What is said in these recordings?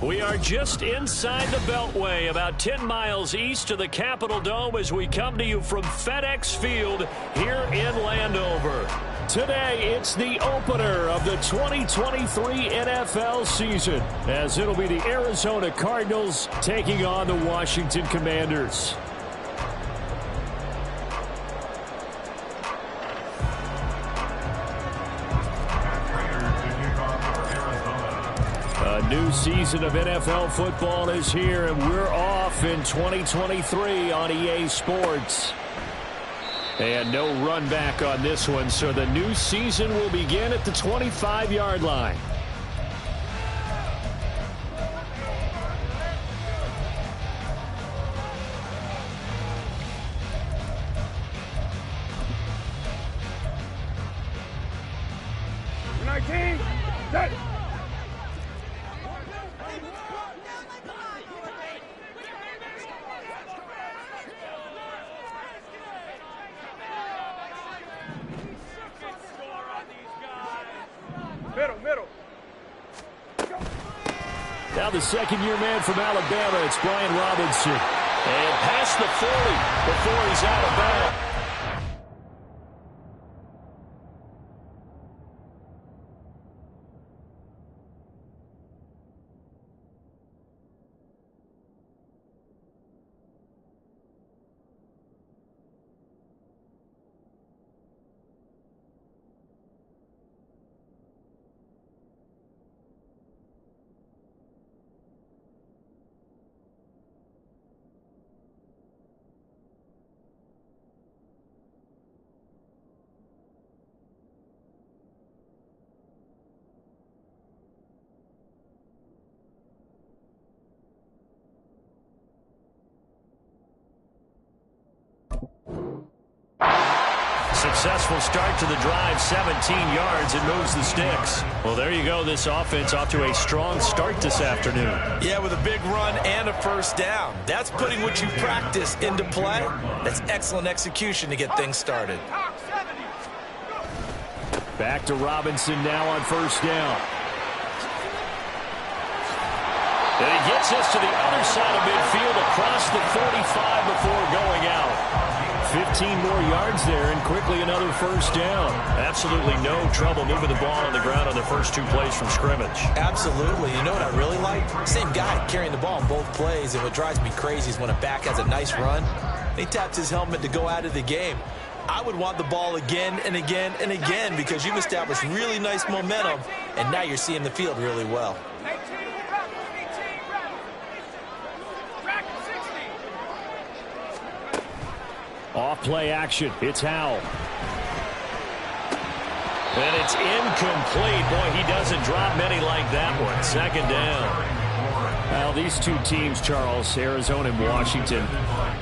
We are just inside the Beltway, about 10 miles east of the Capitol Dome as we come to you from FedEx Field here in Landover. Today, it's the opener of the 2023 NFL season, as it'll be the Arizona Cardinals taking on the Washington Commanders. A new season of NFL football is here, and we're off in 2023 on EA Sports. And no run back on this one, so the new season will begin at the 25-yard line. Now the second-year man from Alabama, it's Brian Robinson. And past the 40 before he's out of bounds. Successful start to the drive, 17 yards, and moves the sticks. Well, there you go. This offense off to a strong start this afternoon. Yeah, with a big run and a first down. That's putting what you practice into play. That's excellent execution to get things started. Back to Robinson now on first down. And he gets us to the other side of midfield across the 45 before going out. 15 more yards there, and quickly another first down. Absolutely no trouble moving the ball on the ground on the first two plays from scrimmage. Absolutely. You know what I really like? Same guy carrying the ball on both plays, and what drives me crazy is when a back has a nice run, he taps his helmet to go out of the game. I would want the ball again and again and again because you've established really nice momentum, and now you're seeing the field really well. Off-play action. It's Howell. And it's incomplete. Boy, he doesn't drop many like that one. Second down. Well, these two teams, Charles, Arizona and Washington,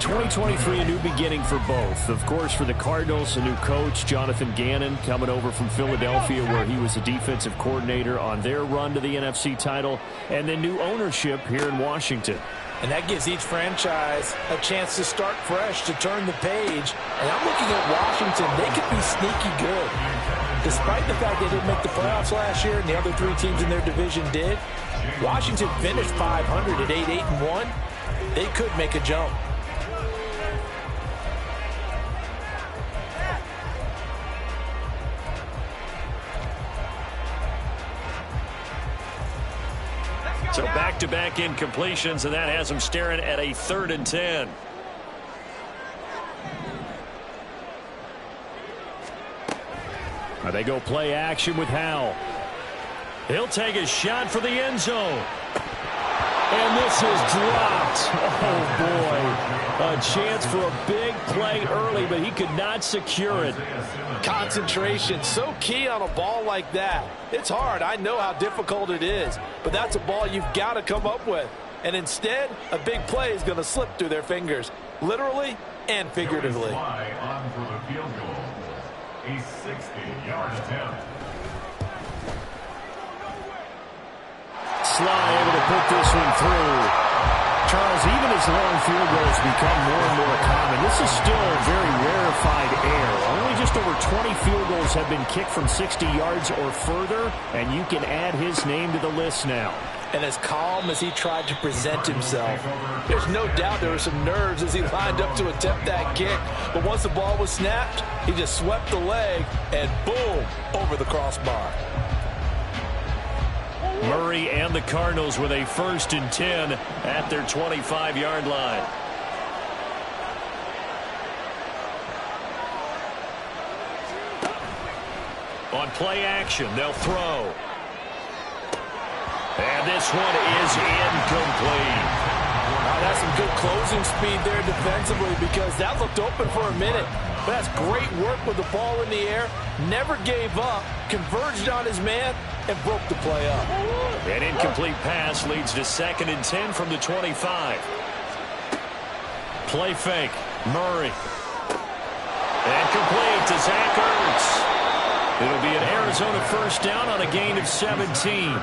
2023, a new beginning for both. Of course, for the Cardinals, a new coach, Jonathan Gannon, coming over from Philadelphia, where he was a defensive coordinator on their run to the NFC title, and then new ownership here in Washington. And that gives each franchise a chance to start fresh, to turn the page. And I'm looking at Washington. They could be sneaky good. Despite the fact they didn't make the playoffs last year and the other three teams in their division did, Washington finished 500 at 8-1. They could make a jump. So back-to-back incompletions, and that has them staring at a 3rd and 10. Now they go play action with Howell. He'll take a shot for the end zone. And this is dropped. Oh, boy. A chance for a big play early, but he could not secure it. Concentration, so key on a ball like that. It's hard. I know how difficult it is, but that's a ball you've got to come up with. And instead, a big play is going to slip through their fingers, literally and figuratively. On for the field goal. A 60-yard attempt. Sly able to put this one through. Charles, even as long field goals become more and more common, this is still very rarefied air. Only just over 20 field goals have been kicked from 60 yards or further, and you can add his name to the list now. and as calm as he tried to present himself. There's no doubt there were some nerves as he lined up to attempt that kick, but once the ball was snapped, he just swept the leg and boom, over the crossbar. Murray and the Cardinals with a 1st and 10 at their 25-yard line. On play action, they'll throw. And this one is incomplete. That's some good closing speed there defensively, because that looked open for a minute. But that's great work with the ball in the air. Never gave up, converged on his man, and broke the play up. An incomplete pass leads to 2nd and 10 from the 25. Play fake. Murray. And complete to Zach Ertz. It'll be an Arizona 1st down on a gain of 17.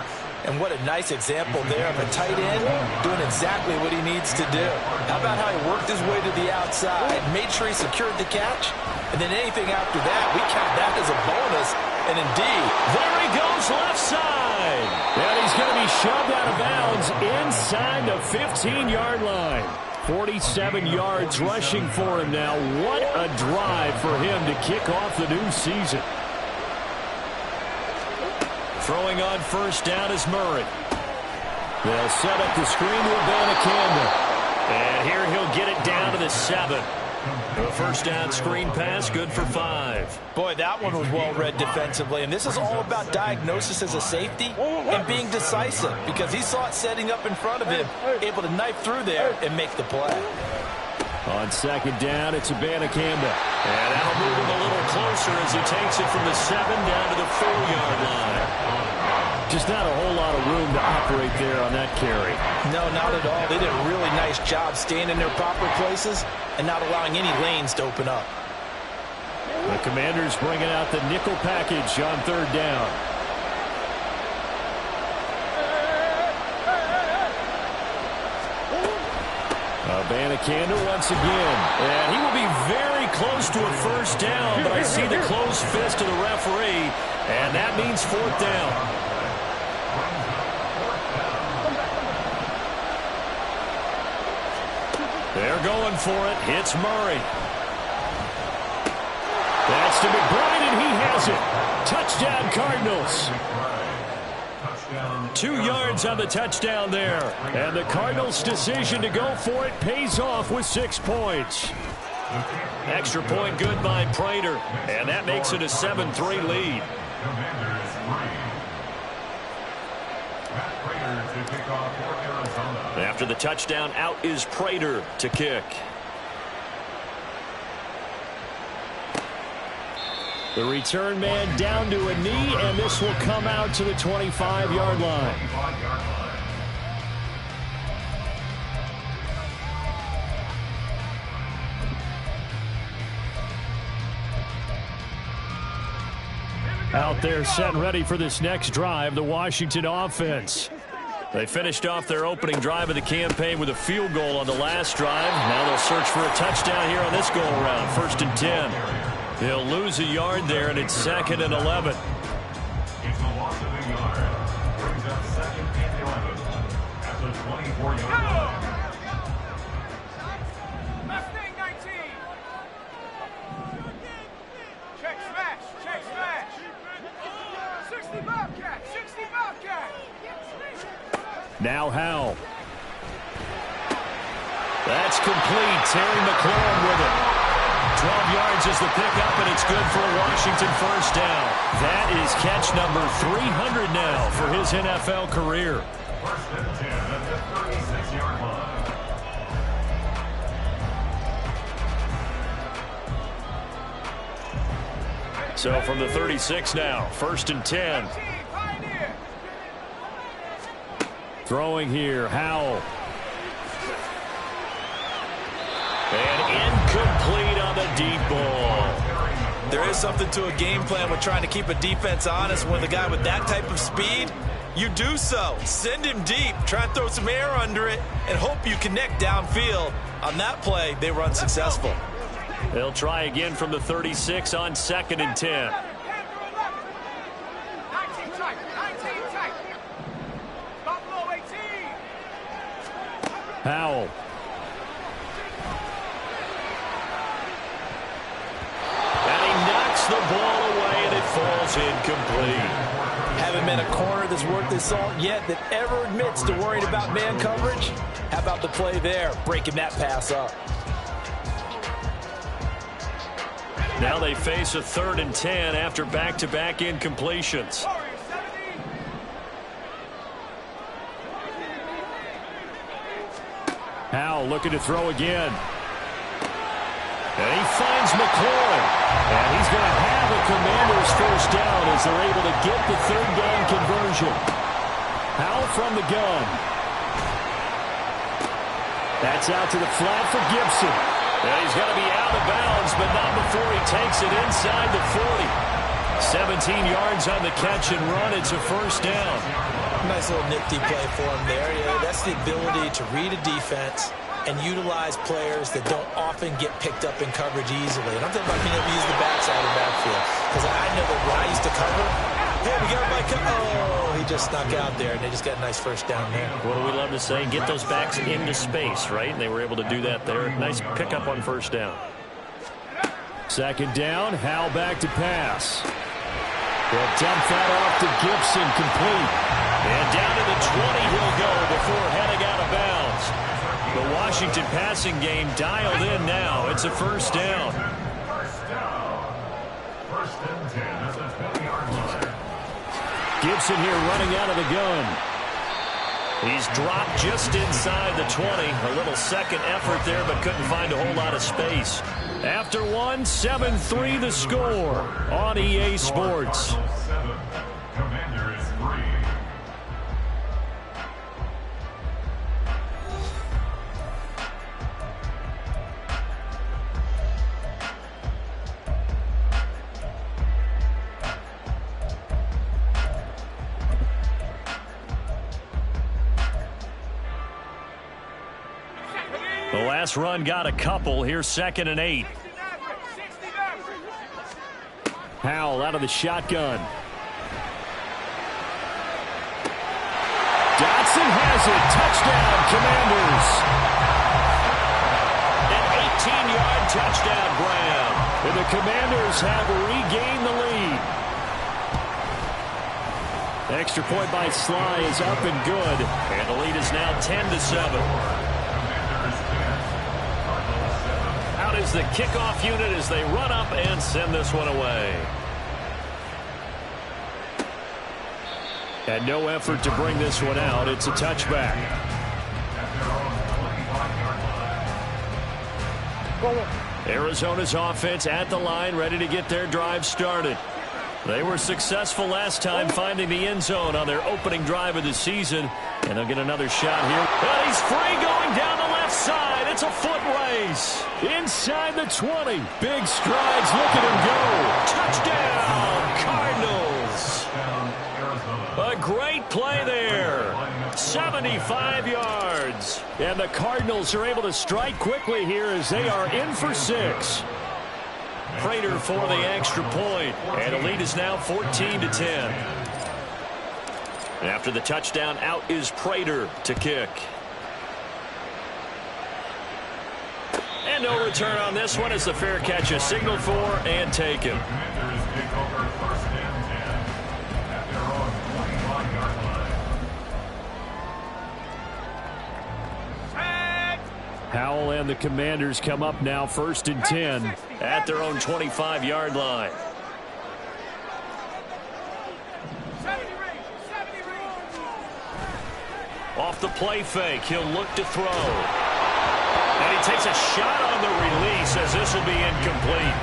And what a nice example there of a tight end doing exactly what he needs to do. How about how he worked his way to the outside, made sure he secured the catch, and then anything after that, we count that as a bonus. And indeed, there he goes left side. And he's going to be shoved out of bounds inside the 15-yard line. 47 yards rushing for him now. What a drive for him to kick off the new season. Throwing on 1st down is Murray. They'll set up the screen to Abanikanda. And here he'll get it down to the 7. A 1st down screen pass, good for 5. Boy, that one was well read defensively. And this is all about diagnosis as a safety and being decisive, because he saw it setting up in front of him, able to knife through there and make the play. On 2nd down, it's Abanikanda. And that'll move him a little closer as he takes it from the 7 down to the 4-yard line. Just not a whole lot of room to operate there on that carry. No, not at all. They did a really nice job staying in their proper places and not allowing any lanes to open up. The Commanders bringing out the nickel package on 3rd down. Abanikanda once again. And he will be very close to a 1st down, but I see the closed fist of the referee, and that means 4th down. They're going for it. Hits Murray. That's to McBride, and he has it. Touchdown, Cardinals. 2 yards on the touchdown there. And the Cardinals' decision to go for it pays off with 6 points. Extra point good by Prater. And that makes it a 7-3 lead. After the touchdown, out is Prater to kick. The return man down to a knee, and this will come out to the 25-yard line. Out there set and ready for this next drive, the Washington offense. They finished off their opening drive of the campaign with a field goal on the last drive. Now they'll search for a touchdown here on this go-around. 1st and 10. They'll lose a yard there, and it's 2nd and 11. It's a loss of a yard. Brings up 2nd and 11 at the 24-yard line. Mustang 19. Check smash. Check smash. 60 Bobcat. 60 Bobcat. Now Howell. That's complete. Terry McLaurin with it. 12 yards is the pickup, and it's good for a Washington 1st down. That is catch number 300 now for his NFL career. 1st and 10 at the 36-yard line. So from the 36 now, 1st and 10. Throwing here, Howell. And incomplete on the deep ball. There is something to a game plan with trying to keep a defense honest. With a guy with that type of speed, you do so. Send him deep, try and throw some air under it, and hope you connect downfield. On that play, they were unsuccessful. They'll try again from the 36 on 2nd and 10. 19 tight. 19 tight. Buffalo 18. Howell. And he knocks the ball away, and it falls incomplete. Haven't been a corner that's worth his salt yet that ever admits to worrying about man coverage. How about the play there, breaking that pass up? Now they face a 3rd and 10 after back-to-back incompletions. Howell looking to throw again. And he finds McLaurin. And he's going to have a Commanders first down as they're able to get the 3rd down conversion. Howell from the gun. That's out to the flat for Gibson. And he's going to be out of bounds, but not before he takes it inside the 40. 17 yards on the catch and run. It's a first down. Nice little nifty play for him there. Yeah, that's the ability to read a defense and utilize players that don't often get picked up in coverage easily. And I'm talking about being able to use the backside of the backfield. Because I know that when I used to cover, hey, we got my oh, he just snuck out there, and they just got a nice first down there. What do we love to say? Get those backs into space, right? And they were able to do that there. Nice pickup on first down. 2nd down, Howell back to pass. They'll dump that off to Gibson, complete. And down to the 20 he'll go before heading out of bounds. The Washington passing game dialed in now. It's a first down. First and 10 at the 20-yard line. Gibson here running out of the gun. He's dropped just inside the 20. A little second effort there, but couldn't find a whole lot of space. After one, 7-3 the score on EA Sports. Commanders 3. The last run got a couple. Here's 2nd and 8. Howell out of the shotgun. Dotson has it. Touchdown, Commanders. An 18-yard touchdown grab. And the Commanders have regained the lead. Extra point by Sly is up and good. And the lead is now 10-7. Out is the kickoff unit as they run up and send this one away. And no effort to bring this one out. It's a touchback. Arizona's offense at the line, ready to get their drive started. They were successful last time finding the end zone on their opening drive of the season. And they'll get another shot here. And he's free going down the left side. It's a foot race. Inside the 20. Big strides. Look at him go. Touchdown, Cardinals. A great play there. 75 yards. And the Cardinals are able to strike quickly here as they are in for 6. Prater for the extra point. And the lead is now 14-10. After the touchdown, out is Prater to kick. And no return on this one as the fair catch is signaled for and taken. Howell and the Commanders come up now 1st and 10 at their own 25-yard line. Off the play fake, he'll look to throw. And he takes a shot on the release as this will be incomplete.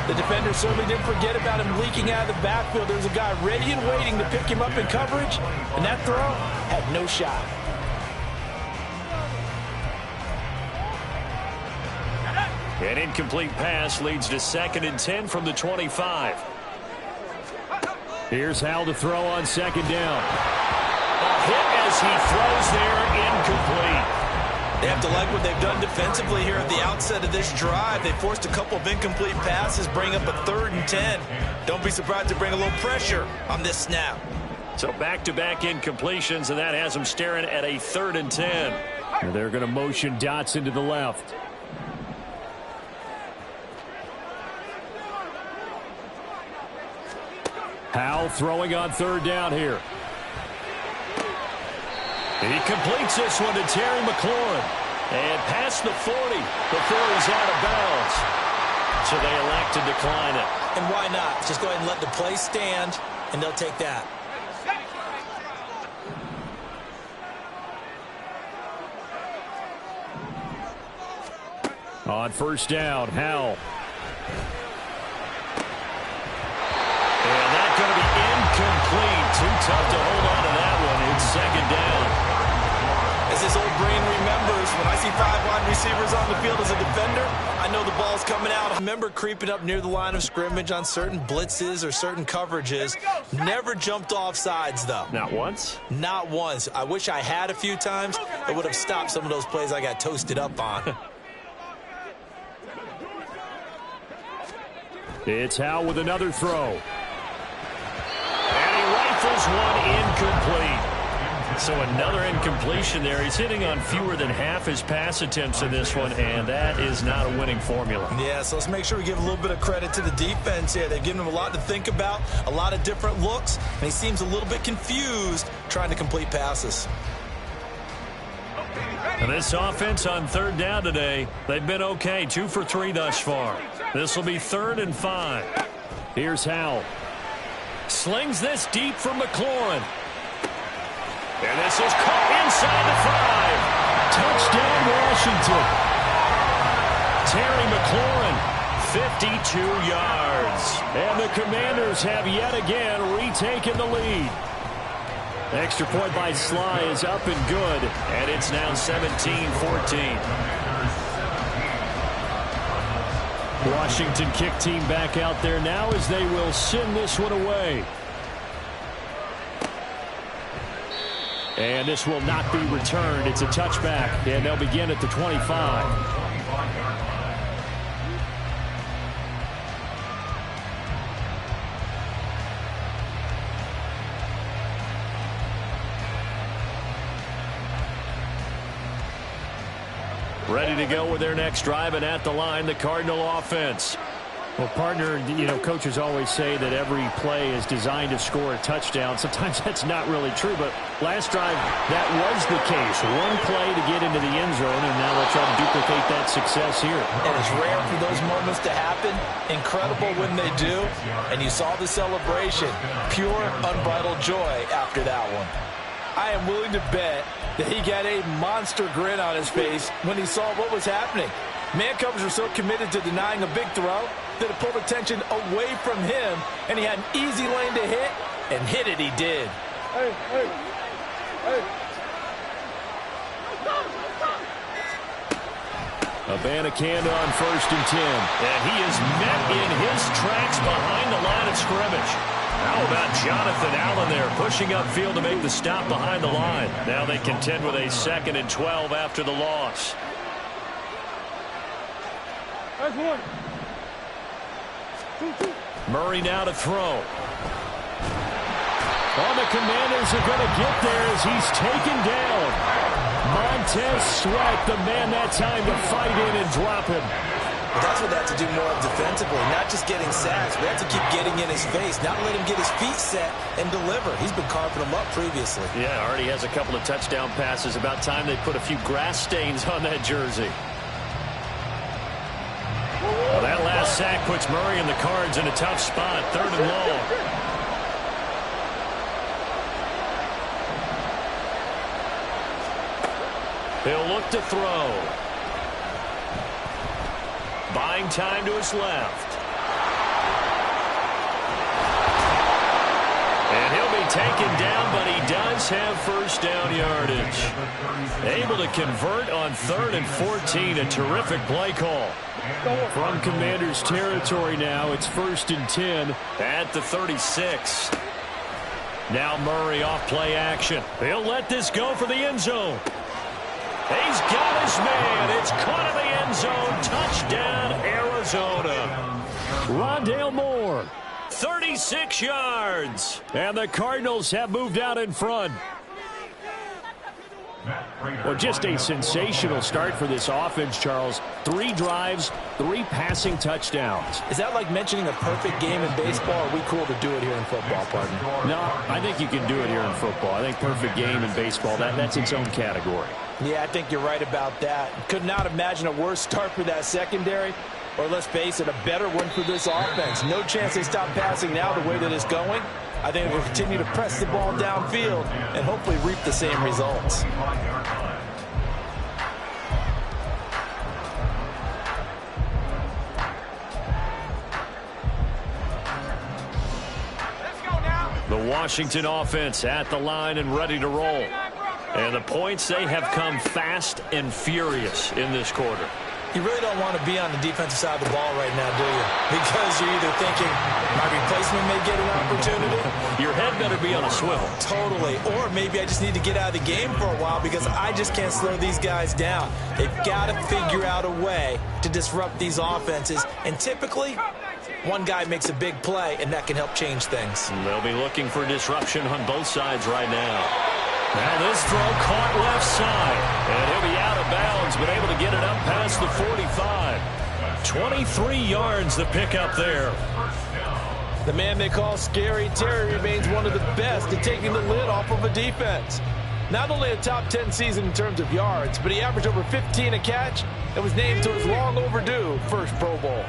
The defender certainly didn't forget about him leaking out of the backfield. There's a guy ready and waiting to pick him up in coverage, and that throw had no shot. An incomplete pass leads to 2nd and 10 from the 25. Here's Howell to throw on 2nd down. A hit as he throws there, incomplete. They have to like what they've done defensively here at the outset of this drive. They forced a couple of incomplete passes, bring up a 3rd and 10. Don't be surprised to bring a little pressure on this snap. So back-to-back incompletions, and that has them staring at a 3rd and 10. And they're going to motion Dotson to the left. Howell throwing on third down here. He completes this one to Terry McLaurin. And past the 40 before he's out of bounds. So they elect to decline it. And why not? Just go ahead and let the play stand, and they'll take that. On first down, Howell. And that's going to be incomplete. Too tough to hold on to that one. It's second down. As his old brain remembers, when I see 5 wide receivers on the field as a defender, I know the ball's coming out. I remember creeping up near the line of scrimmage on certain blitzes or certain coverages. Never jumped off sides, though. Not once? Not once. I wish I had a few times. It would have stopped some of those plays I got toasted up on. It's Howell with another throw. And he rifles one incomplete. So another incompletion there. He's hitting on fewer than half his pass attempts in this one, and that is not a winning formula. Yeah, so let's make sure we give a little bit of credit to the defense here. They've given him a lot to think about, a lot of different looks, and he seems a little bit confused trying to complete passes. And this offense on third down today, they've been okay. 2 for 3 thus far. This will be 3rd and 5. Here's Howell. Slings this deep for McLaurin. And this is caught inside the 5. Touchdown, Washington. Terry McLaurin, 52 yards. And the Commanders have yet again retaken the lead. Extra point by Sly is up and good, and it's now 17-14. Washington kick team back out there now as they will send this one away. And this will not be returned. It's a touchback, and they'll begin at the 25. Ready to go with their next drive, and at the line, the Cardinal offense. Well, partner, you know, coaches always say that every play is designed to score a touchdown. Sometimes that's not really true, but last drive, that was the case. One play to get into the end zone, and now they'll try to duplicate that success here. And it's rare for those moments to happen. Incredible when they do. And you saw the celebration. Pure, unbridled joy after that one. I am willing to bet that he got a monster grin on his face when he saw what was happening. Man covers are so committed to denying a big throw that it pulled attention away from him, and he had an easy lane to hit, and hit it he did. Hey, hey, hey. Abanikanda on 1st and 10. And he is met in his tracks behind the line of scrimmage. How about Jonathan Allen there pushing upfield to make the stop behind the line. Now they contend with a 2nd and 12 after the loss. That's one. Murray now to throw. Well, the Commanders are going to get there as he's taken down. Montez Sweat, the man that time to fight in and drop him. But that's what they have to do more of defensively, not just getting sacks. We have to keep getting in his face, not let him get his feet set and deliver. He's been carving them up previously. Yeah, already has a couple of touchdown passes. About time they put a few grass stains on that jersey. Well, that last sack puts Murray and the Cards in a tough spot, 3rd and long. He'll look to throw. Buying time to his left. And he'll be taken down, but he does have 1st down yardage. Able to convert on 3rd and 14. A terrific play call. From Commanders territory now, it's 1st and 10 at the 36. Now Murray off play action. He'll let this go for the end zone. He's got his man. It's caught in the end zone. Touchdown, Arizona. Rondale Moore, 36 yards. And the Cardinals have moved out in front. Well, just a sensational start for this offense, Charles. 3 drives, 3 passing touchdowns. Is that like mentioning a perfect game in baseball? Or are we cool to do it here in football, partner? No, I think you can do it here in football. I think perfect game in baseball, that's its own category. Yeah, I think you're right about that. Could not imagine a worse start for that secondary, or let's face it, a better one for this offense. No chance they stop passing now the way that it's going. I think we'll continue to press the ball downfield and hopefully reap the same results. The Washington offense at the line and ready to roll. And the points, they have come fast and furious in this quarter. You really don't want to be on the defensive side of the ball right now, do you? Because you're either thinking, my replacement may get an opportunity. Your head better be on a swivel. Totally. Or maybe I just need to get out of the game for a while because I just can't slow these guys down. They've got to figure out a way to disrupt these offenses. And typically, one guy makes a big play, and that can help change things. They'll be looking for disruption on both sides right now. Now this throw caught left side, and he'll be out of bounds, but able to get it up past the 45. 23 yards the pickup there. The man they call Scary Terry remains one of the best at taking the lid off of a defense. Not only a top 10 season in terms of yards, but he averaged over 15 a catch and was named to his long overdue first Pro Bowl.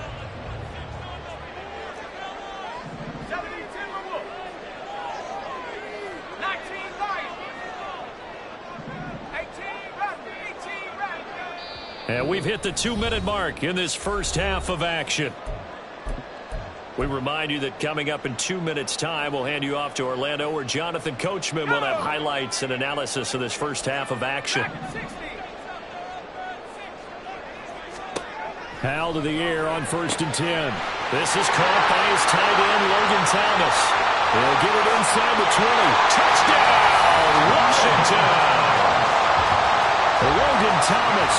And we've hit the 2-minute mark in this first half of action. We remind you that coming up in 2 minutes' time, we'll hand you off to Orlando, where Jonathan Coachman will have highlights and analysis of this first half of action. Hal to the air on 1st and 10. This is caught by his tight end, Logan Thomas. He'll get it inside the 20. Touchdown, Washington! Logan Thomas,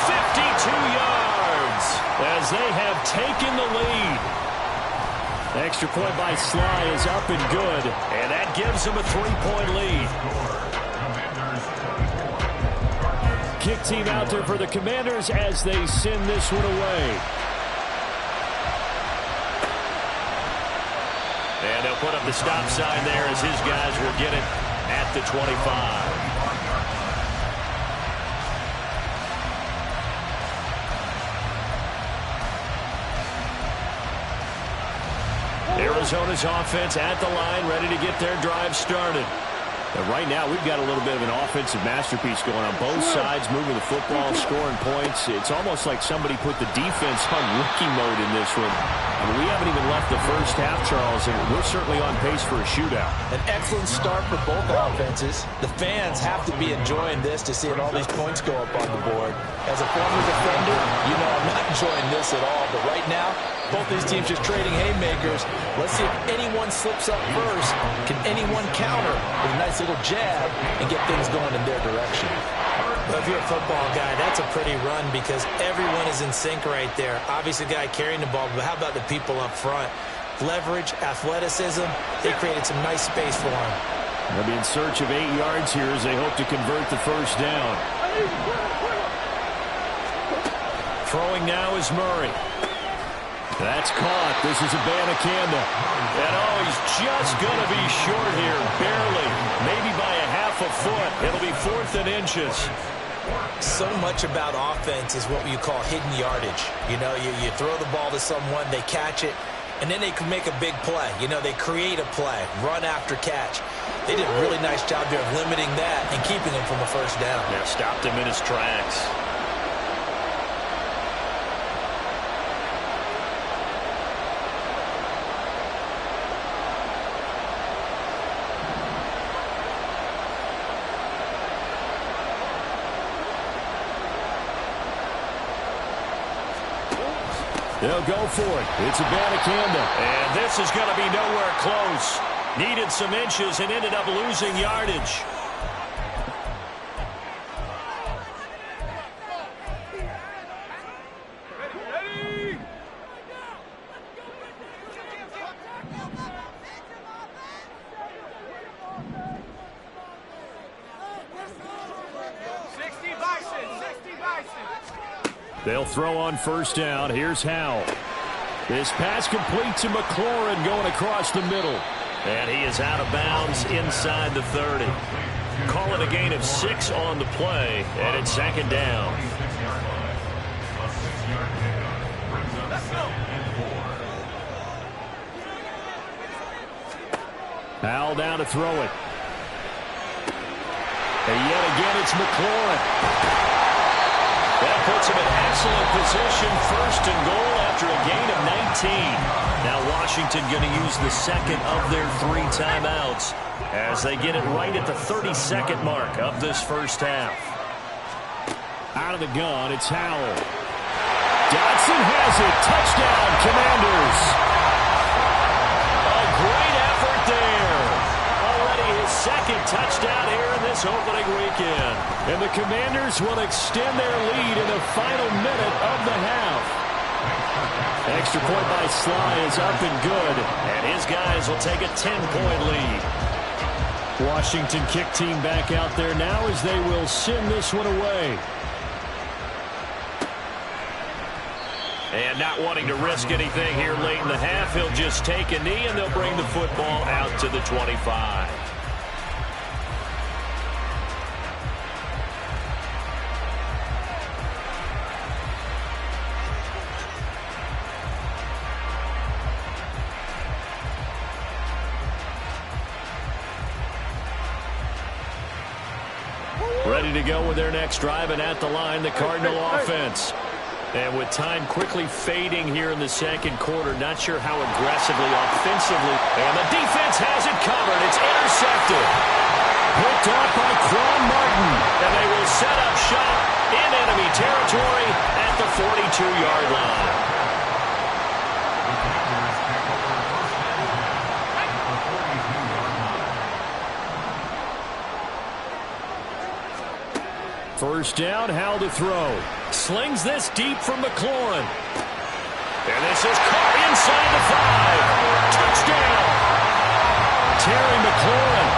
52 yards as they have taken the lead. Extra point by Sly is up and good, and that gives them a 3-point lead. Kick team out there for the Commanders as they send this one away. And they'll put up the stop sign there as his guys will get it at the 25. Arizona's offense at the line, ready to get their drive started. And right now, we've got a little bit of an offensive masterpiece going on both sides, moving the football, scoring points. It's almost like somebody put the defense on rookie mode in this one. I mean, we haven't even left the first half, Charles, and we're certainly on pace for a shootout. An excellent start for both offenses. The fans have to be enjoying this to seeing all these points go up on the board. As a former defender, you know I'm not enjoying this at all. But right now, both these teams just trading haymakers. Let's see if anyone slips up first. Can anyone counter with a nice little jab and get things going in their direction? Well, if you're a football guy, that's a pretty run because everyone is in sync right there. Obviously, the guy carrying the ball, but how about the people up front? Leverage, athleticism, they created some nice space for him. They'll be in search of 8 yards here as they hope to convert the first down. Throwing now is Murray. That's caught. This is Abanikanda. And he's just going to be short here, barely. Maybe by a half a foot. It'll be 4th and inches. So much about offense is what you call hidden yardage. You know, you throw the ball to someone, they catch it, and then they can make a big play. You know, they create a play, run after catch. They did a really nice job there of limiting that and keeping him from a first down. Yeah, stopped him in his tracks. They'll go for it. It's Abanikanda. And this is going to be nowhere close. Needed some inches and ended up losing yardage. They'll throw on first down. Here's Howell. This pass complete to McLaurin going across the middle. And he is out of bounds inside the 30. Call it a gain of 6 on the play, and it's second down. Howell down to throw it. And yet again, it's McLaurin. That puts him in excellent position, first and goal after a gain of 19. Now Washington going to use the second of their 3 timeouts as they get it right at the 32nd mark of this first half. Out of the gun, it's Howell. Dotson has it. Touchdown, Commanders. A great effort there. Already his second touchdown here in this opening weekend. And the Commanders will extend their lead in the final minute of the half. Extra point by Sly is up and good. And his guys will take a 10-point lead. Washington kick team back out there now as they will send this one away. And not wanting to risk anything here late in the half, he'll just take a knee and they'll bring the football out to the 25. Ready to go with their next drive, and at the line, the Cardinal offense. And with time quickly fading here in the second quarter, not sure how aggressively, offensively. And the defense has it covered. It's intercepted. Picked up by Quan Martin. And they will set up shop in enemy territory at the 42-yard line. First down, Howell to throw. Slings this deep from McLaurin. And this is caught inside the 5. Touchdown! Terry McLaurin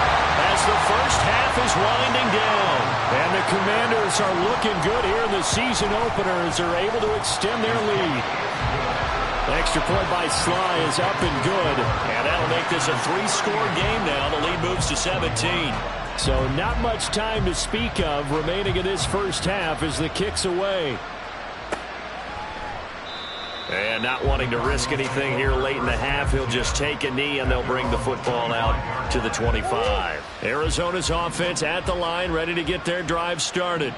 as the first half is winding down. And the Commanders are looking good here in the season opener as they're able to extend their lead. Extra point by Sly is up and good. And that'll make this a 3-score game now. The lead moves to 17. So not much time to speak of remaining in this first half as the kick's away. And not wanting to risk anything here late in the half, he'll just take a knee and they'll bring the football out to the 25. Arizona's offense at the line, ready to get their drive started.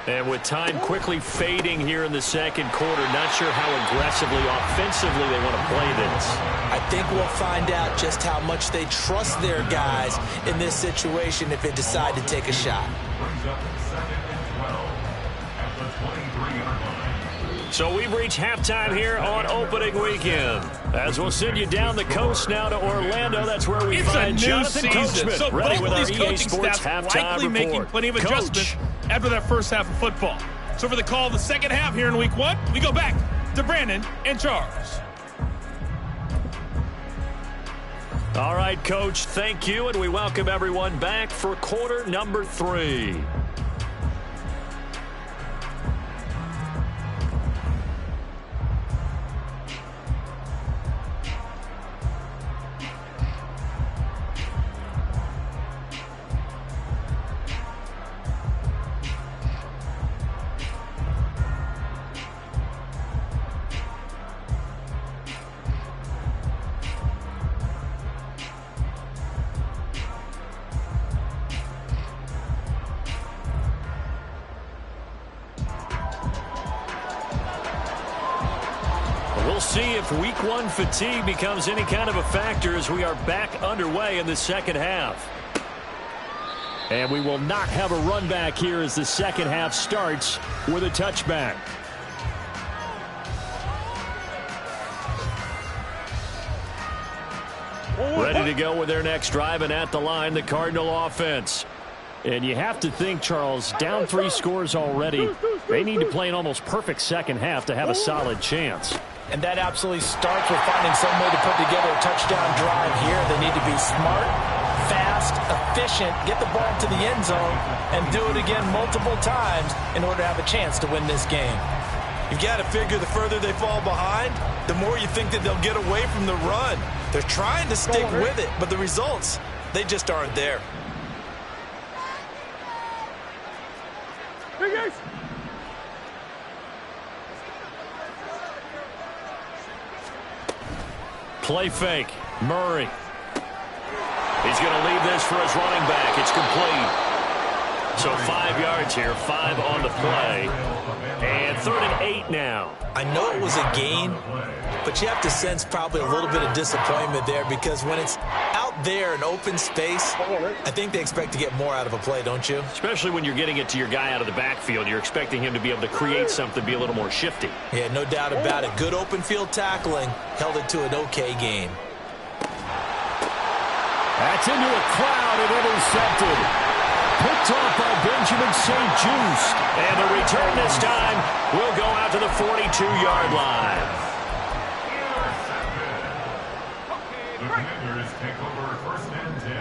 And with time quickly fading here in the second quarter, not sure how aggressively, offensively they want to play this. I think we'll find out just how much they trust their guys in this situation if they decide to take a shot. So we've reached halftime here on opening weekend. As we'll send you down the coast now to Orlando. That's where we find Jonathan Coachman, so ready both with of our these EA coaching Sports staffs halftime likely report. making plenty of Coach. adjustments after that first half of football. So for the call of the second half here in week 1, we go back to Brandon and Charles. All right, Coach, thank you, and we welcome everyone back for quarter number 3. We'll see if week 1 fatigue becomes any kind of a factor as we are back underway in the second half. And we will not have a run back here as the second half starts with a touchback. Ready to go with their next drive, and at the line, the Cardinal offense. And you have to think, Charles, down 3 scores already. They need to play an almost perfect second half to have a solid chance. And that absolutely starts with finding some way to put together a touchdown drive here. They need to be smart, fast, efficient, get the ball to the end zone, and do it again multiple times in order to have a chance to win this game. You've got to figure the further they fall behind, the more you think that they'll get away from the run. They're trying to stick with it, but the results, they just aren't there. Hey, guys. Play fake. Murray. He's going to leave this for his running back. It's complete. So 5 yards here, 5 on the play. And 3rd and 8 now. I know it was a gain, but you have to sense probably a little bit of disappointment there because when it's out there in open space, I think they expect to get more out of a play, don't you? Especially when you're getting it to your guy out of the backfield. You're expecting him to be able to create something, be a little more shifty. Yeah, no doubt about it. Good open field tackling held it to an okay game. That's into a crowd and intercepted. Picked off by Benjamin St. Just. And the return this time will go out to the 42-yard line. The Commanders take over 1st and 10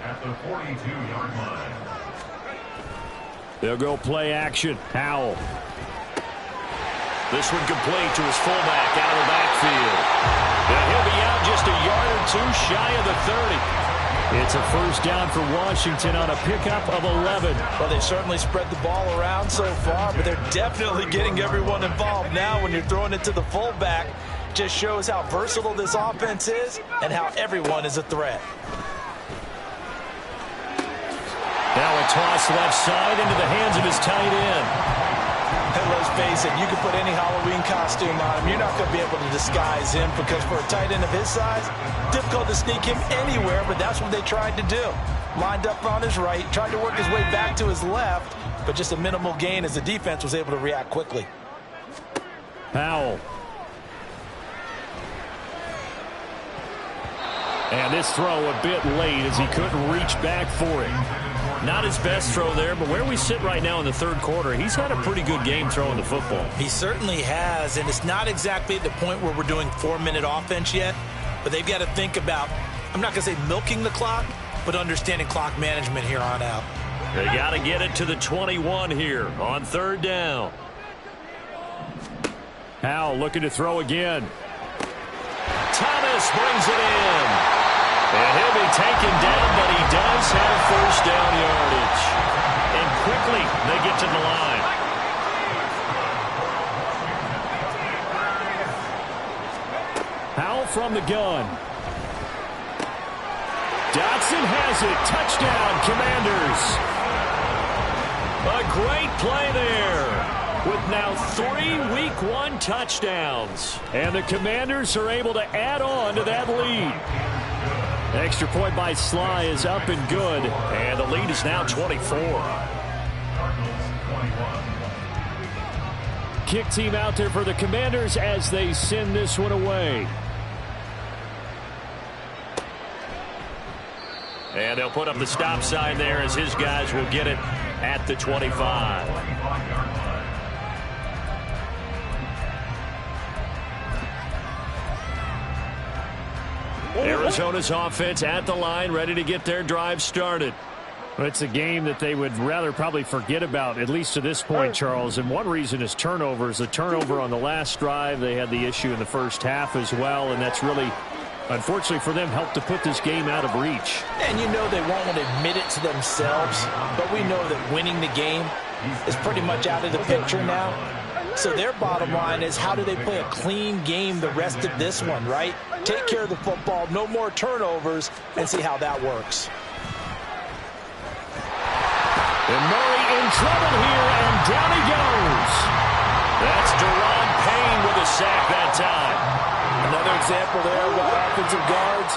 at the 42-yard line. They'll go play action. Howell. This one complete to his fullback out of the backfield. And he'll be out just a yard or two shy of the 30. It's a 1st down for Washington on a pickup of 11. Well, they've certainly spread the ball around so far, but they're definitely getting everyone involved now when you're throwing it to the fullback. Just shows how versatile this offense is and how everyone is a threat. Now a toss left side into the hands of his tight end. And let's face it, you can put any Halloween costume on him. You're not going to be able to disguise him because for a tight end of his size, difficult to sneak him anywhere, but that's what they tried to do. Lined up on his right, tried to work his way back to his left, but just a minimal gain as the defense was able to react quickly. Howell. And this throw a bit late as he couldn't reach back for it. Not his best throw there, but where we sit right now in the 3rd quarter, he's had a pretty good game throwing the football. He certainly has, and it's not exactly at the point where we're doing 4-minute offense yet, but they've got to think about, I'm not going to say milking the clock, but understanding clock management here on out. They got to get it to the 21 here on 3rd down. Howell looking to throw again. Thomas brings it in. And he'll be taken down, but he does have 1st down yardage. And quickly, they get to the line. Howell from the gun. Dotson has it. Touchdown, Commanders. A great play there. With now 3 Week 1 touchdowns. And the Commanders are able to add on to that lead. Extra point by Sly is up and good. And the lead is now 24. Kick team out there for the Commanders as they send this one away. And they'll put up the stop sign there as his guys will get it at the 25. Arizona's offense at the line, ready to get their drive started. Well, it's a game that they would rather probably forget about, at least to this point, Charles. And one reason is turnovers. A turnover on the last drive. They had the issue in the 1st half as well, and that's really, unfortunately for them, helped to put this game out of reach. And you know they won't want to admit it to themselves, but we know that winning the game is pretty much out of the picture now. So their bottom line is, how do they play a clean game the rest of this one, right? Take care of the football, no more turnovers, and see how that works. And Murray in trouble here, and down he goes. That's Deron Payne with a sack that time. Another example there where offensive guards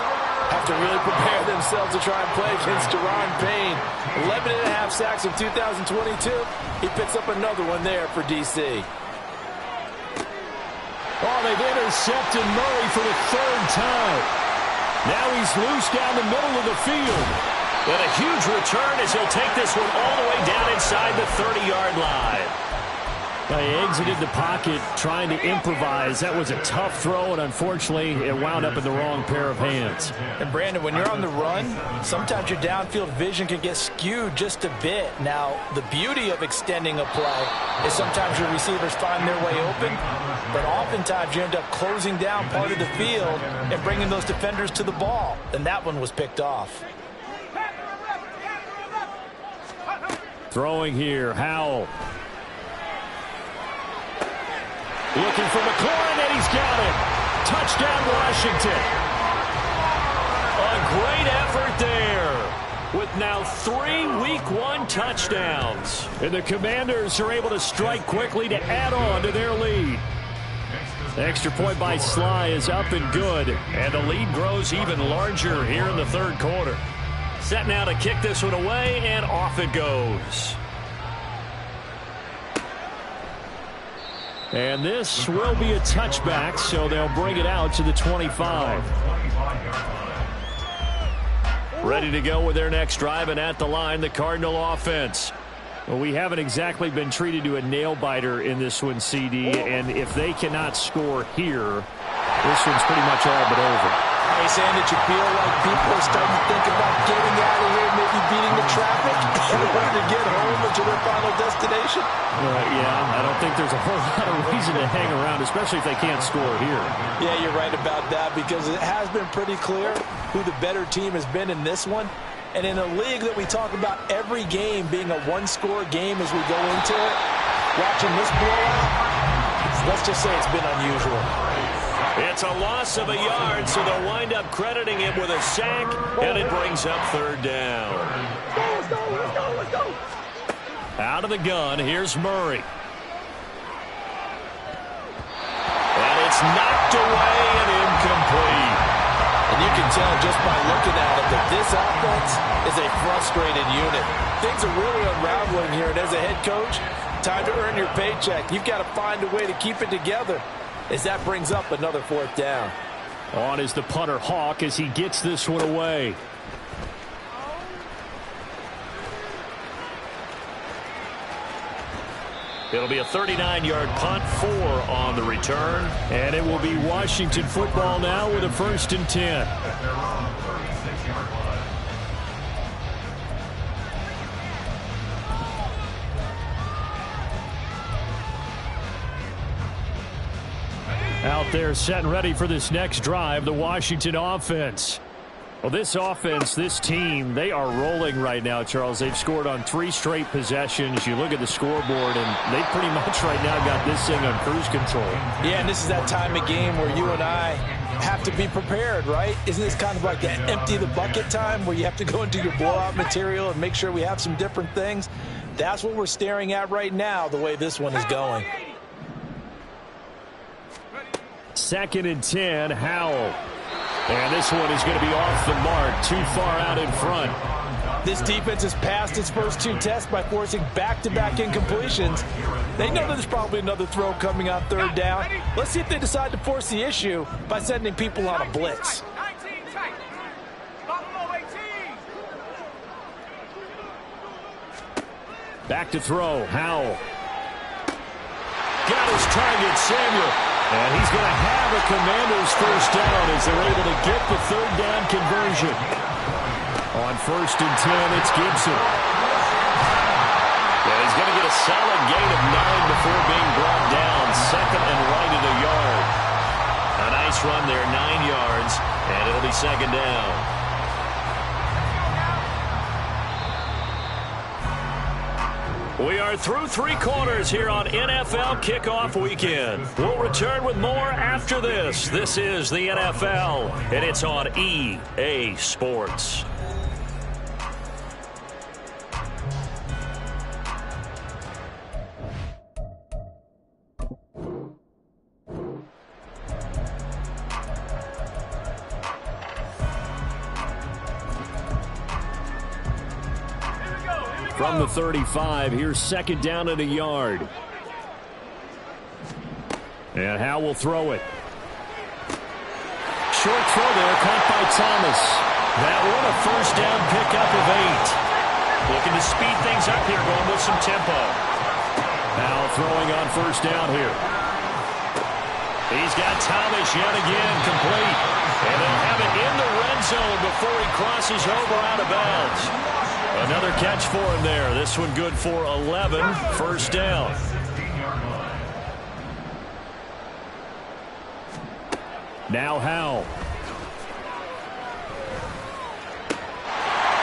have to really prepare themselves to try and play against Deron Payne. 11.5 sacks in 2022. He picks up another one there for D.C. Oh, they've intercepted Murray for the 3rd time. Now he's loose down the middle of the field. And a huge return as he'll take this one all the way down inside the 30-yard line. He exited the pocket trying to improvise. That was a tough throw, and unfortunately, it wound up in the wrong pair of hands. And Brandon, when you're on the run, sometimes your downfield vision can get skewed just a bit. Now, the beauty of extending a play is sometimes your receivers find their way open, but oftentimes you end up closing down part of the field and bringing those defenders to the ball. And that one was picked off. Throwing here, Howell. Looking for McLaurin, and he's got it. Touchdown, Washington. A great effort there with now 3 Week 1 touchdowns. And the Commanders are able to strike quickly to add on to their lead. The extra point by Sly is up and good, and the lead grows even larger here in the third quarter. Set now to kick this one away, and off it goes. And this will be a touchback, so they'll bring it out to the 25. Ready to go with their next drive, and at the line, the Cardinal offense. Well, we haven't exactly been treated to a nail-biter in this one, CD, and if they cannot score here, this one's pretty much all but over. Are you saying that you feel like people are starting to think about getting out of here, maybe beating the traffic in order to get home to their final destination? Yeah, I don't think there's a whole lot of reason to hang around, especially if they can't score here. Yeah, you're right about that, because it has been pretty clear who the better team has been in this one. And in a league that we talk about every game being a one-score game as we go into it, watching this blowout, let's just say it's been unusual. It's a loss of a yard, so they'll wind up crediting him with a sack, and it brings up third down. Let's go. Out of the gun, here's Murray. And it's knocked away and incomplete. And you can tell just by looking at it that this offense is a frustrated unit. Things are really unraveling here, and as a head coach, time to earn your paycheck. You've got to find a way to keep it together, as that brings up another fourth down. On is the punter Hawk as he gets this one away. It'll be a 39-yard punt, 4 on the return. And it will be Washington football now with a 1st and 10. Out there set and ready for this next drive, the Washington offense. Well, this offense, this team, they are rolling right now, Charles. They've scored on 3 straight possessions. You look at the scoreboard, and they pretty much right now got this thing on cruise control. Yeah, and this is that time of game where you and I have to be prepared, right? Isn't this kind of like that empty the bucket time where you have to go into your blowout material and make sure we have some different things? That's what we're staring at right now, the way this one is going. 2nd and 10, Howell. And this one is going to be off the mark, too far out in front. This defense has passed its first 2 tests by forcing back-to-back incompletions. They know that there's probably another throw coming on 3rd down. Let's see if they decide to force the issue by sending people on a blitz. Back to throw, Howell. Got his target, Samuel. And he's going to have a Commanders first down as they're able to get the 3rd down conversion. On 1st and 10, it's Gibson. Yeah, he's going to get a solid gain of 9 before being brought down. 2nd and right at a yard. A nice run there, 9 yards, and it'll be 2nd down. We are through 3 quarters here on NFL Kickoff Weekend. We'll return with more after this. This is the NFL, and it's on EA Sports. From the 35, here's 2nd down at a yard. And Howell will throw it. Short throw there, caught by Thomas. That one a 1st down pickup of 8. Looking to speed things up here, going with some tempo. Now throwing on first down here. He's got Thomas yet again complete. And they'll have it in the red zone before he crosses over out of bounds. Another catch for him there. This one good for 11. First down. Now Howell.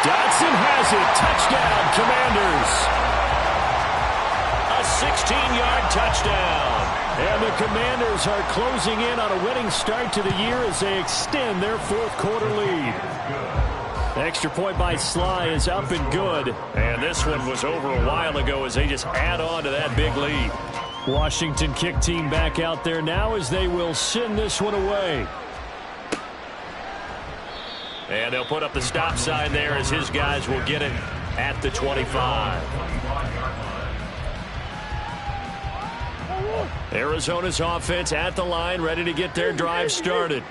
Dodson has it. Touchdown, Commanders. A 16-yard touchdown. And the Commanders are closing in on a winning start to the year as they extend their fourth quarter lead. Extra point by Sly is up and good. And this one was over a while ago as they just add on to that big lead. Washington kick team back out there now as they will send this one away. And they'll put up the stop sign there as his guys will get it at the 25. Arizona's offense at the line, ready to get their drive started.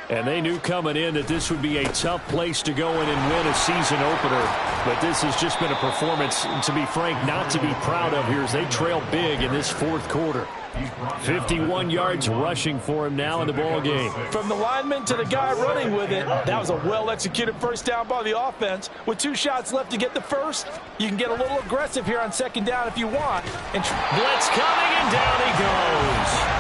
And they knew coming in that this would be a tough place to go in and win a season opener. But this has just been a performance, to be frank, not to be proud of here as they trail big in this fourth quarter. 51 yards rushing for him now in the ball game. From the lineman to the guy running with it, that was a well-executed first down by the offense. With 2 shots left to get the first, you can get a little aggressive here on second down if you want. And blitz coming, and down he goes.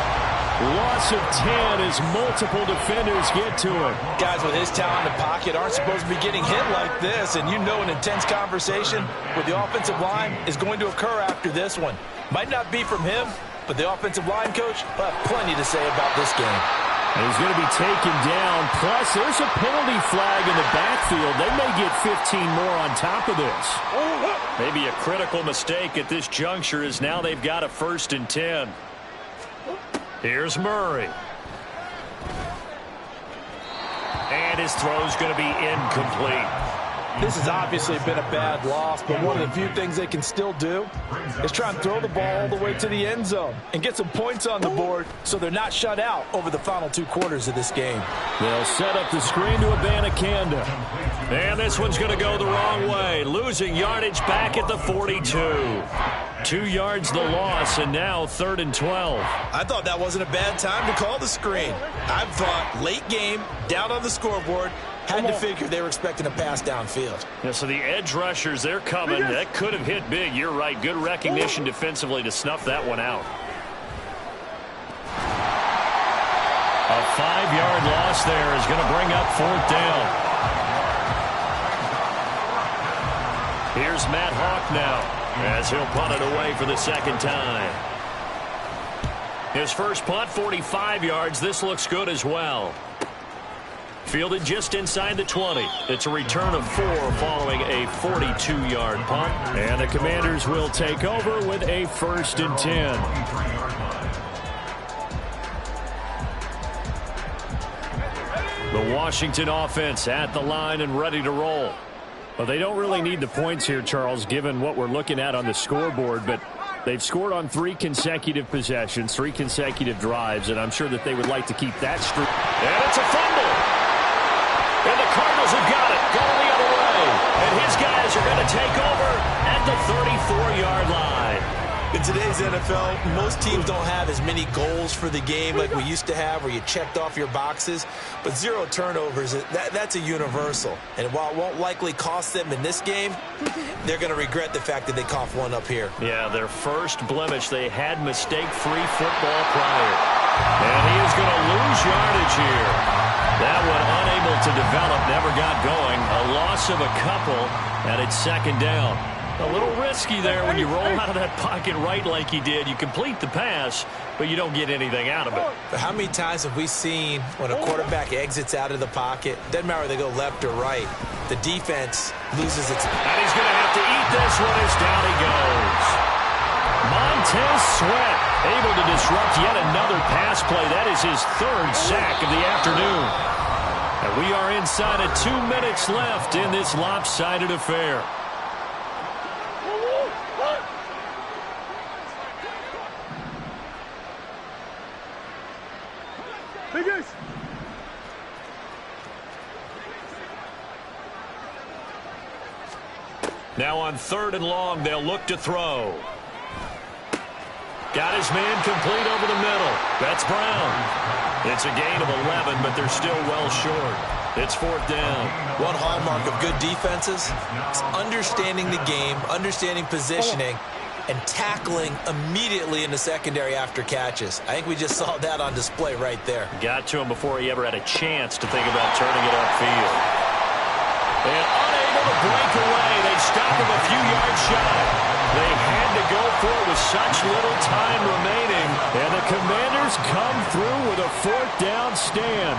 Loss of 10 as multiple defenders get to him. Guys with his talent in the pocket aren't supposed to be getting hit like this, and you know an intense conversation with the offensive line is going to occur after this one. Might not be from him, but the offensive line coach will have plenty to say about this game. And he's going to be taken down. Plus, there's a penalty flag in the backfield. They may get 15 more on top of this. Maybe a critical mistake at this juncture is now they've got a 1st and 10. Here's Murray. And his throw's going to be incomplete. This has obviously been a bad loss, but one of the few things they can still do is try and throw the ball all the way to the end zone and get some points on the board so they're not shut out over the final 2 quarters of this game. They'll set up the screen to Abanikanda. And this one's going to go the wrong way. Losing yardage back at the 42. 2 yards the loss, and now 3rd and 12. I thought that wasn't a bad time to call the screen. I thought late game, down on the scoreboard, had to figure they were expecting a pass downfield. Yeah, so the edge rushers, they're coming. That could have hit big. You're right. Good recognition defensively to snuff that one out. A 5-yard loss there is going to bring up 4th down. Here's Matt Hawk now as he'll punt it away for the 2nd time. His first punt, 45 yards. This looks good as well. Fielded just inside the 20. It's a return of 4 following a 42-yard punt. And the Commanders will take over with a 1st and 10. The Washington offense at the line and ready to roll. Well, they don't really need the points here, Charles, given what we're looking at on the scoreboard, but they've scored on 3 consecutive possessions, 3 consecutive drives, and I'm sure that they would like to keep that streak. And it's a fumble. And the Cardinals have got it, going the other way. And his guys are going to take over at the 34-yard line. In today's NFL, most teams don't have as many goals for the game like we used to have where you checked off your boxes. But 0 turnovers, that's a universal. And while it won't likely cost them in this game, they're going to regret the fact that they coughed one up here. Yeah, their first blemish. They had mistake-free football prior. And he is going to lose yardage here. That one unable to develop, never got going. A loss of a couple, and it's 2nd down. A little risky there when you roll out of that pocket right like he did. You complete the pass, but you don't get anything out of it. But how many times have we seen when a quarterback exits out of the pocket, doesn't matter whether they go left or right, the defense loses its... And he's going to have to eat this one as down he goes. Montez Sweat able to disrupt yet another pass play. That is his 3rd sack of the afternoon. And we are inside of 2 minutes left in this lopsided affair. Now on 3rd and long, they'll look to throw. Got his man complete over the middle. That's Brown. It's a gain of 11, but they're still well short. It's 4th down. One hallmark of good defenses is understanding the game, understanding positioning, and tackling immediately in the secondary after catches. I think we just saw that on display right there. Got to him before he ever had a chance to think about turning it upfield. And unable to break away. They stop him a few yards shy. They had to go for it with such little time remaining. And the Commanders come through with a 4th down stand.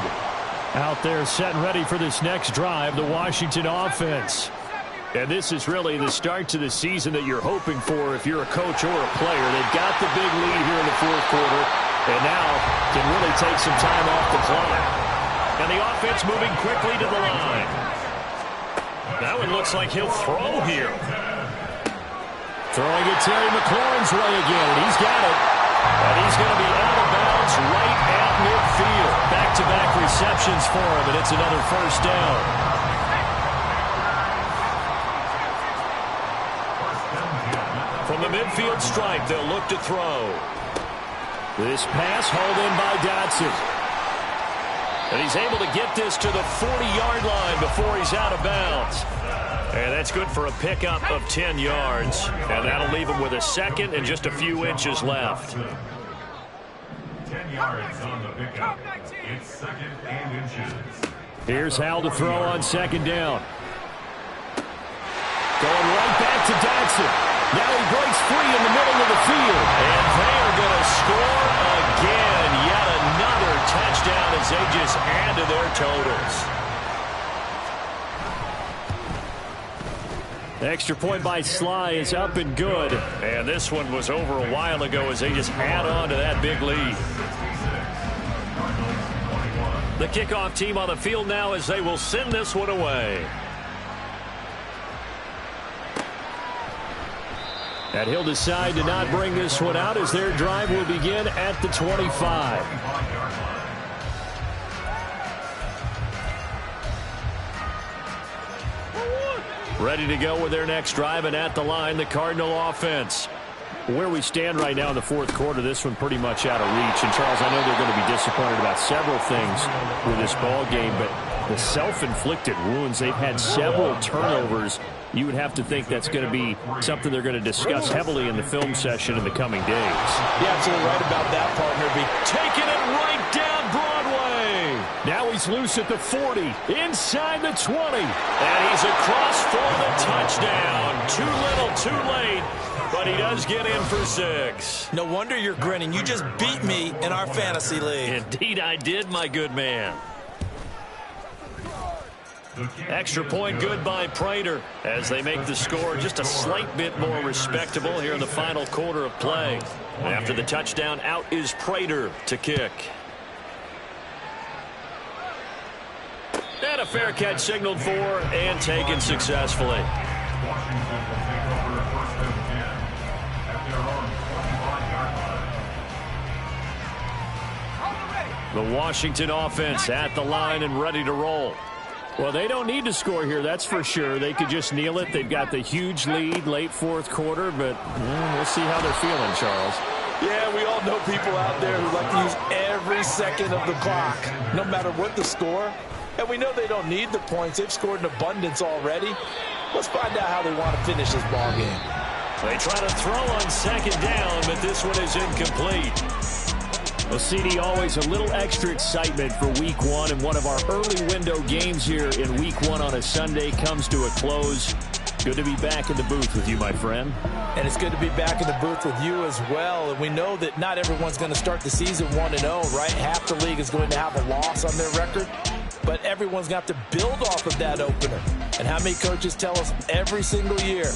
Out there set and ready for this next drive, the Washington offense. And this is really the start to the season that you're hoping for if you're a coach or a player. They've got the big lead here in the 4th quarter, and now can really take some time off the clock. And the offense moving quickly to the line. That one looks like he'll throw here. Throwing it Terry McLaurin's way again, and he's got it. And he's going to be out of bounds right at midfield. Back-to-back receptions for him, and it's another 1st down. From the midfield stripe, they'll look to throw. This pass hauled in by Dotson. And he's able to get this to the 40-yard line before he's out of bounds. And that's good for a pickup of 10 yards. And that'll leave him with a second and just a few inches left. 10 yards on the pickup. It's 2nd and inches. Here's Hal to throw on 2nd down. Going right back to Dotson. Now he breaks free in the middle of the field. And they are going to score again. Yet another touchdown as they just add to their totals. The extra point by Sly is up and good. And this one was over a while ago as they just add on to that big lead. The kickoff team on the field now as they will send this one away. And he'll decide to not bring this one out as their drive will begin at the 25. Ready to go with their next drive, and at the line, the Cardinal offense. Where we stand right now in the 4th quarter, this one pretty much out of reach. And, Charles, I know they're going to be disappointed about several things with this ball game, but the self-inflicted wounds, they've had several turnovers. You would have to think that's going to be something they're going to discuss heavily in the film session in the coming days. You're absolutely right about that, partner. Taking it right down Broadway. Now he's loose at the 40, inside the 20. And he's across for the touchdown. Too little, too late. But he does get in for 6. No wonder you're grinning. You just beat me in our fantasy league. Indeed I did, my good man. Extra point good by Prater as they make the score just a slight bit more respectable here in the final quarter of play. After the touchdown, out is Prater to kick. And a fair catch signaled for and taken successfully. The Washington offense at the line and ready to roll. Well, they don't need to score here, that's for sure. They could just kneel it. They've got the huge lead, late 4th quarter, but we'll see how they're feeling, Charles. Yeah, we all know people out there who like to use every second of the clock, no matter what the score. And we know they don't need the points. They've scored in abundance already. Let's find out how they want to finish this ball game. They try to throw on 2nd down, but this one is incomplete. Well, CD, always a little extra excitement for Week 1, and one of our early window games here in Week 1 on a Sunday comes to a close. Good to be back in the booth with you, my friend. And it's good to be back in the booth with you as well. And we know that not everyone's going to start the season 1-0, right? Half the league is going to have a loss on their record. But everyone's got to build off of that opener. And how many coaches tell us every single year,